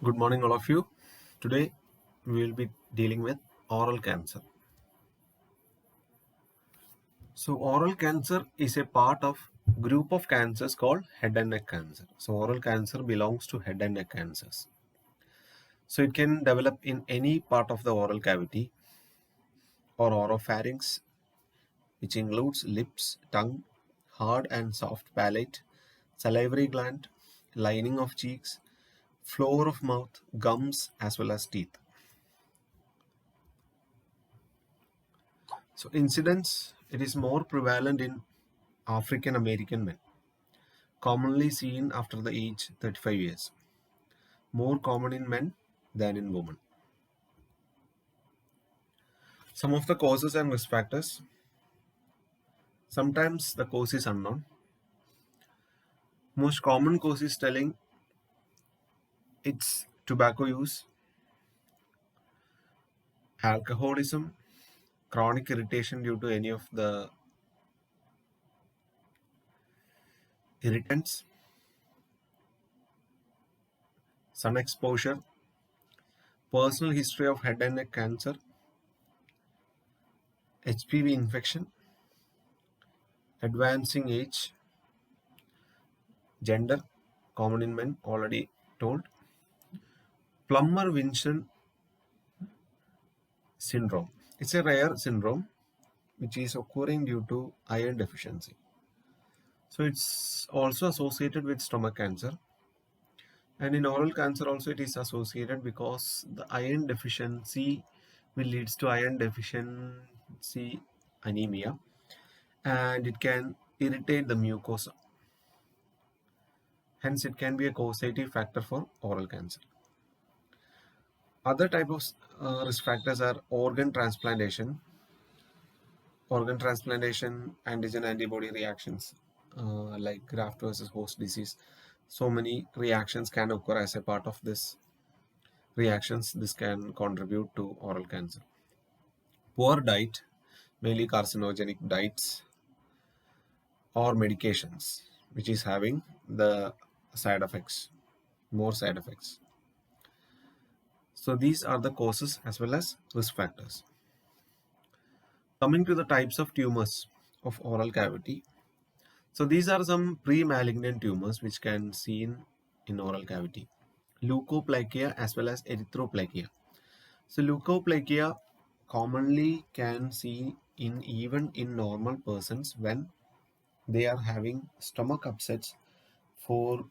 Good morning, all of you. Today we will be dealing with oral cancer. So, oral cancer is a part of group of cancers called head and neck cancer. So, oral cancer belongs to head and neck cancers. So, it can develop in any part of the oral cavity or oropharynx, which includes lips, tongue, hard and soft palate, salivary gland, lining of cheeks, floor of mouth, gums, as well as teeth. So incidence, it is more prevalent in African American men, commonly seen after the age 35 years, more common in men than in women. Some of the causes and risk factors, sometimes the cause is unknown. Most common cause is telling it's tobacco use, alcoholism, chronic irritation due to any of the irritants, sun exposure, personal history of head and neck cancer, HPV infection, advancing age, gender, common in men, already told, Plummer-Vinson syndrome. It's a rare syndrome which is occurring due to iron deficiency. So it's also associated with stomach cancer. And in oral cancer also it is associated because the iron deficiency will leads to iron deficiency anemia, and it can irritate the mucosa. Hence it can be a causative factor for oral cancer. Other type of risk factors are organ transplantation, antigen antibody reactions, like graft versus host disease. So many reactions can occur as a part of this reactions. This can contribute to oral cancer. Poor diet, mainly carcinogenic diets or medications, which is having the side effects, more side effects. So these are the causes as well as risk factors. Coming to the types of tumors of oral cavity. So these are some pre-malignant tumors which can seen in oral cavity. Leukoplakia as well as erythroplakia. So leukoplakia commonly can see in even in normal persons when they are having stomach upsets for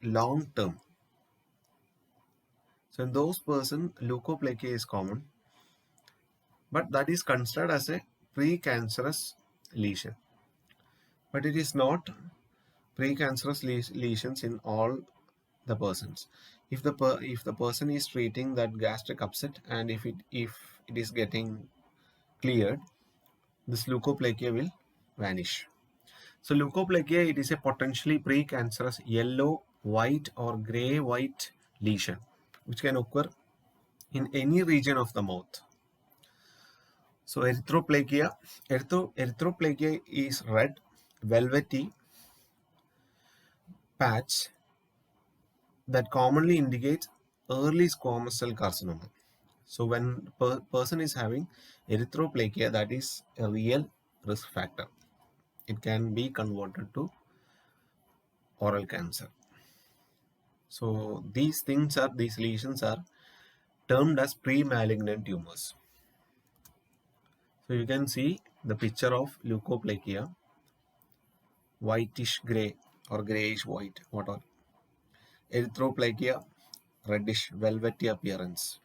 long term. So in those persons, leukoplakia is common, but that is considered as a precancerous lesion. But it is not precancerous lesions in all the persons. If the person is treating that gastric upset, and if it is getting cleared, this leukoplakia will vanish. So leukoplakia, it is a potentially precancerous yellow, white or gray white lesion which can occur in any region of the mouth. So erythroplakia is red, velvety patch that commonly indicates early squamous cell carcinoma. So when person is having erythroplakia, that is a real risk factor. It can be converted to oral cancer. So these lesions are termed as pre-malignant tumors. So you can see the picture of leukoplakia, whitish gray or grayish white, whatever. Erythroplakia, reddish velvety appearance.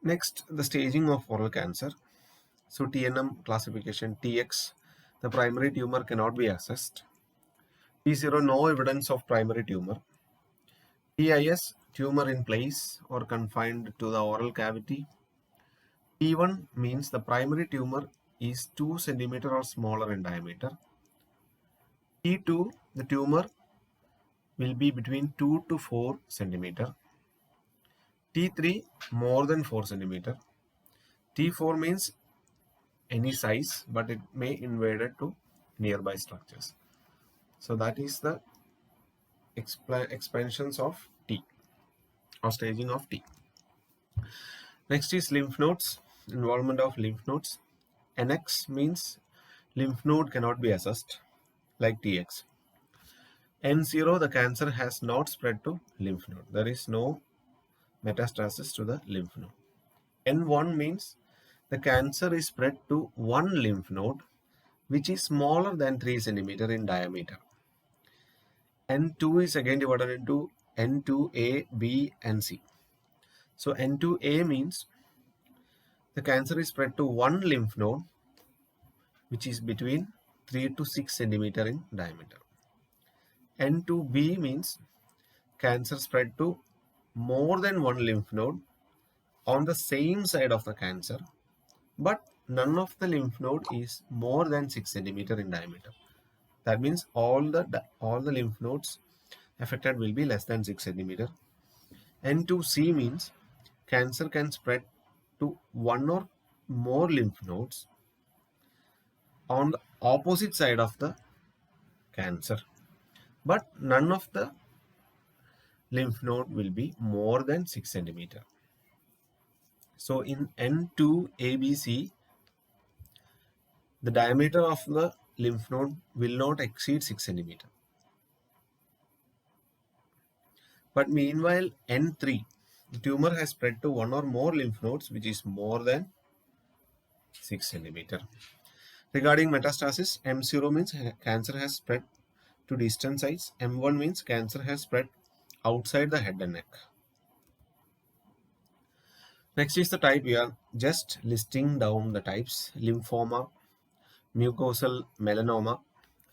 Next, the staging of oral cancer. So TNM classification, TX, the primary tumor cannot be assessed. T0, no evidence of primary tumor. TIS, tumor in place or confined to the oral cavity. T1 means the primary tumor is 2 cm or smaller in diameter. T2, the tumor will be between 2 to 4 cm. T3, more than 4 cm. T4 means any size, but it may invade to nearby structures. So that is the expansions of T or staging of T. Next is lymph nodes, involvement of lymph nodes. NX means lymph node cannot be assessed like TX. N0, the cancer has not spread to lymph node. There is no metastasis to the lymph node. N1 means the cancer is spread to one lymph node which is smaller than 3 centimeter in diameter. N2 is again divided into N2A, B and C. So N2A means the cancer is spread to one lymph node which is between 3 to 6 centimeter in diameter. N2B means cancer spread to more than one lymph node on the same side of the cancer, but none of the lymph node is more than 6 centimeter in diameter. That means all the lymph nodes affected will be less than 6 centimeter. N2C means cancer can spread to one or more lymph nodes on the opposite side of the cancer, but none of the lymph node will be more than 6 centimeter. So in N2ABC, the diameter of the lymph node will not exceed 6 centimeter. But meanwhile, N3, the tumor has spread to one or more lymph nodes which is more than 6 centimeter. Regarding metastasis, M0 means cancer has spread to distant sites. M1 means cancer has spread outside the head and neck. Next is the type. We are just listing down the types: lymphoma, mucosal melanoma,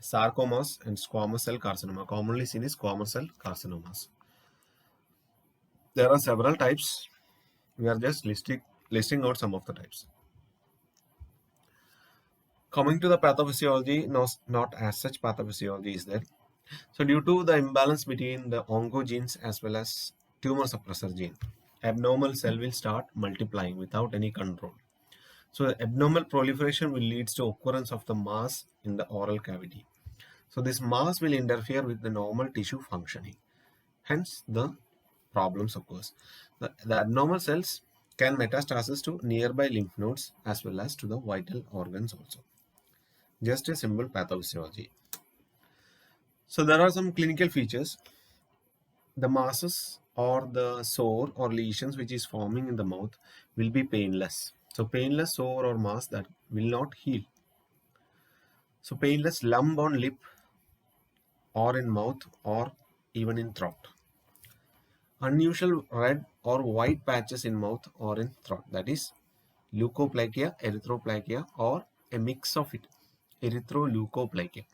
sarcomas, and squamous cell carcinoma. Commonly seen is squamous cell carcinomas. There are several types. We are just listing out some of the types. Coming to the pathophysiology, not as such pathophysiology is there. So due to the imbalance between the oncogenes as well as tumor suppressor gene, abnormal cell will start multiplying without any control. So the abnormal proliferation will lead to occurrence of the mass in the oral cavity. So this mass will interfere with the normal tissue functioning. Hence the problems occurs. The abnormal cells can metastasis to nearby lymph nodes as well as to the vital organs also. Just a simple pathophysiology. So there are some clinical features. The masses or the sore or lesions which is forming in the mouth will be painless. So painless sore or mass that will not heal. So painless lump on lip or in mouth or even in throat. Unusual red or white patches in mouth or in throat, that is leukoplakia, erythroplakia, or a mix of it, erythroleukoplakia.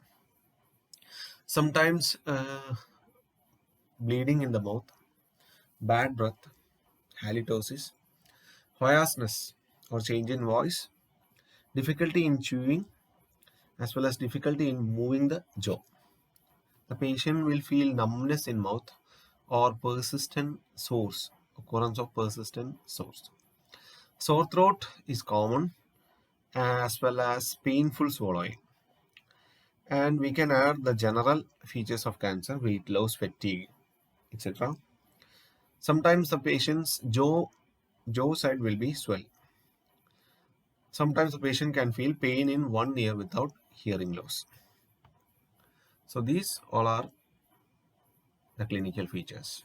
Sometimes bleeding in the mouth, bad breath, halitosis, hoarseness or change in voice, difficulty in chewing, as well as difficulty in moving the jaw. The patient will feel numbness in mouth or persistent sores, occurrence of persistent sores. Sore throat is common, as well as painful swallowing. And we can add the general features of cancer: weight loss, fatigue, etc. Sometimes the patient's jaw side will be swell. Sometimes the patient can feel pain in one ear without hearing loss. So these all are the clinical features.